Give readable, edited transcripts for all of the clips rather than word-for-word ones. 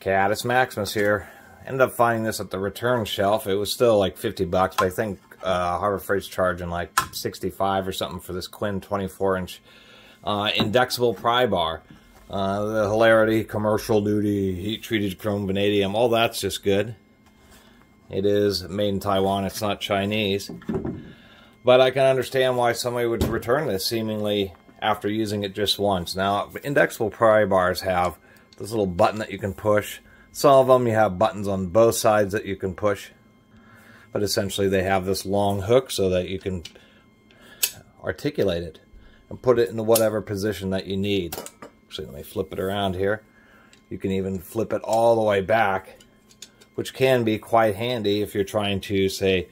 Catus Maximus here. Ended up finding this at the return shelf. It was still like 50 bucks, but I think Harbor Freight's charging like 65 or something for this Quinn 24-inch Indexable pry bar. The hilarity, commercial duty, heat-treated chrome vanadium, all that's just good. It is made in Taiwan, it's not Chinese. But I can understand why somebody would return this seemingly after using it just once. Now, Indexable pry bars have this little button that you can push. Some of them you have buttons on both sides that you can push. But essentially they have this long hook so that you can articulate it and put it into whatever position that you need. Actually, let me flip it around here. You can even flip it all the way back, which can be quite handy if you're trying to, say,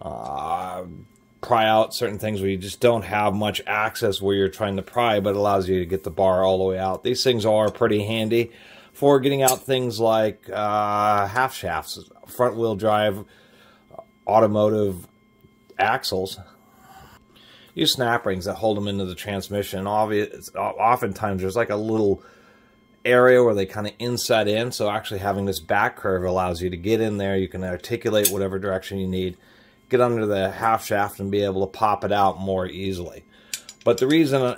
pry out certain things where you just don't have much access where you're trying to pry, but allows you to get the bar all the way out. These things are pretty handy for getting out things like half shafts, front wheel drive, automotive axles. Use snap rings that hold them into the transmission. Oftentimes there's like a little area where they kind of inset in, so actually having this back curve allows you to get in there. You can articulate whatever direction you need, get under the half shaft and be able to pop it out more easily. But the reason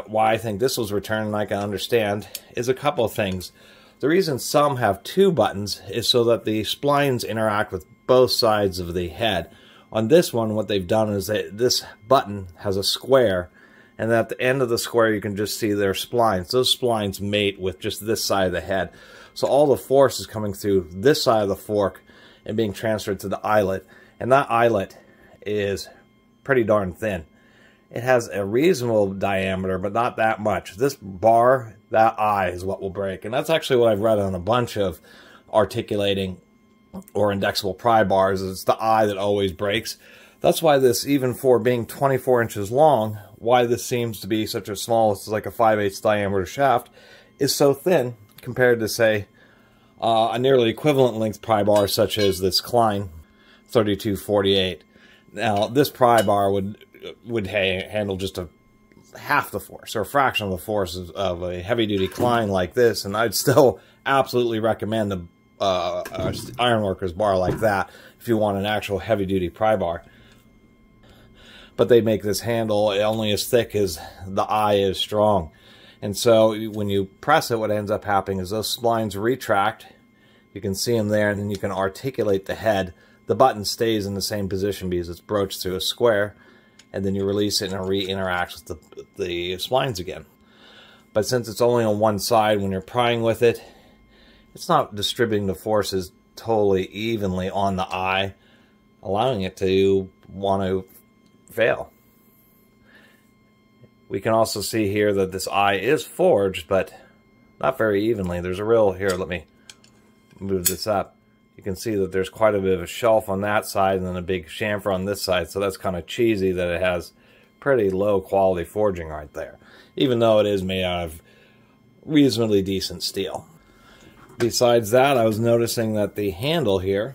why I think this was returned, and I can understand, is a couple of things. The reason some have two buttons is so that the splines interact with both sides of the head. On this one, what they've done is that this button has a square, and at the end of the square you can just see their splines. Those splines mate with just this side of the head. So all the force is coming through this side of the fork and being transferred to the eyelet. And that eyelet is pretty darn thin. It has a reasonable diameter, but not that much. This bar, that eye is what will break. And that's actually what I've read on a bunch of articulating or indexable pry bars. It's the eye that always breaks. That's why this, even for being 24 inches long, why this seems to be such a small, it's like a 5/8 diameter shaft, is so thin compared to, say, a nearly equivalent length pry bar such as this Klein 3248. Now, this pry bar would handle just half the force, or a fraction of the force of a heavy-duty Klein like this, and I'd still absolutely recommend a ironworkers bar like that if you want an actual heavy-duty pry bar. But they make this handle only as thick as the eye is strong. And so when you press it, what ends up happening is those splines retract. You can see them there, and then you can articulate the head. The button stays in the same position because it's broached through a square, and then you release it and it re-interacts with the splines again. But since it's only on one side, when you're prying with it, it's not distributing the forces totally evenly on the eye, allowing it to want to fail. We can also see here that this eye is forged, but not very evenly. There's a real, here, let me move this up. You can see that there's quite a bit of a shelf on that side and then a big chamfer on this side, so that's kind of cheesy that it has pretty low quality forging right there, even though it is made out of reasonably decent steel. Besides that, I was noticing that the handle here,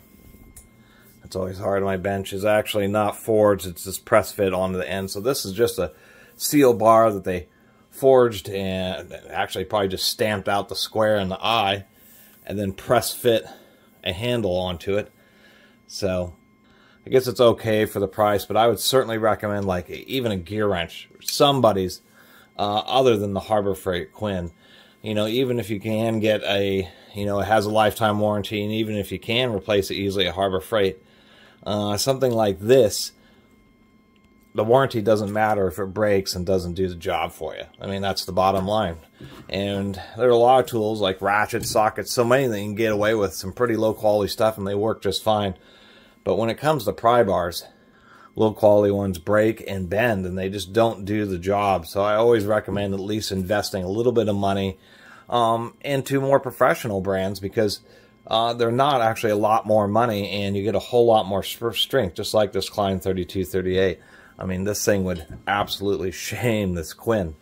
it's always hard on my bench, is actually not forged. It's just press fit onto the end. So this is just a steel bar that they forged and actually probably just stamped out the square in the eye and then press fit a handle onto it. So I guess it's okay for the price, but I would certainly recommend like even a gear wrench, somebody's other than the Harbor Freight Quinn. You know, even if you can get a, you know, it has a lifetime warranty, and even if you can replace it easily at Harbor Freight, something like this, the warranty doesn't matter if it breaks and doesn't do the job for you. I mean, that's the bottom line. And there are a lot of tools like ratchets, sockets, so many that you can get away with some pretty low quality stuff and they work just fine. But when it comes to pry bars, low quality ones break and bend and they just don't do the job. So I always recommend at least investing a little bit of money into more professional brands, because they're not actually a lot more money and you get a whole lot more strength, just like this Klein 3238. I mean, this thing would absolutely shame this Quinn.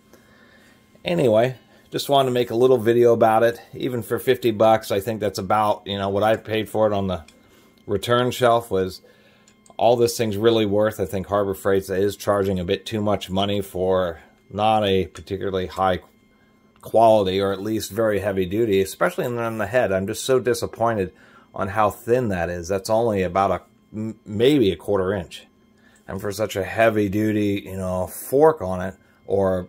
Anyway, just wanted to make a little video about it. Even for 50 bucks, I think that's about, you know, what I paid for it on the return shelf was all this thing's really worth. I think Harbor Freight is charging a bit too much money for not a particularly high quality, or at least very heavy duty, especially on the head. I'm just so disappointed on how thin that is. That's only about maybe a 1/4 inch. And for such a heavy duty, you know, fork on it, or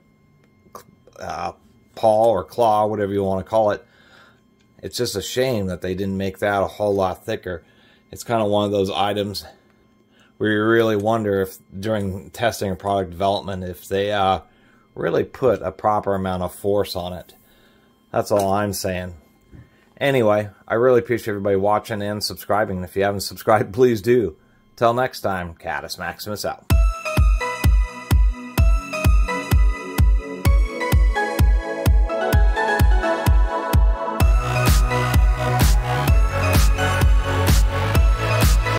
paw or claw, whatever you want to call it, it's just a shame that they didn't make that a whole lot thicker. It's kind of one of those items where you really wonder if during testing or product development, if they really put a proper amount of force on it. That's all I'm saying. Anyway, I really appreciate everybody watching and subscribing. If you haven't subscribed, please do. Till next time, Catus Maximus out.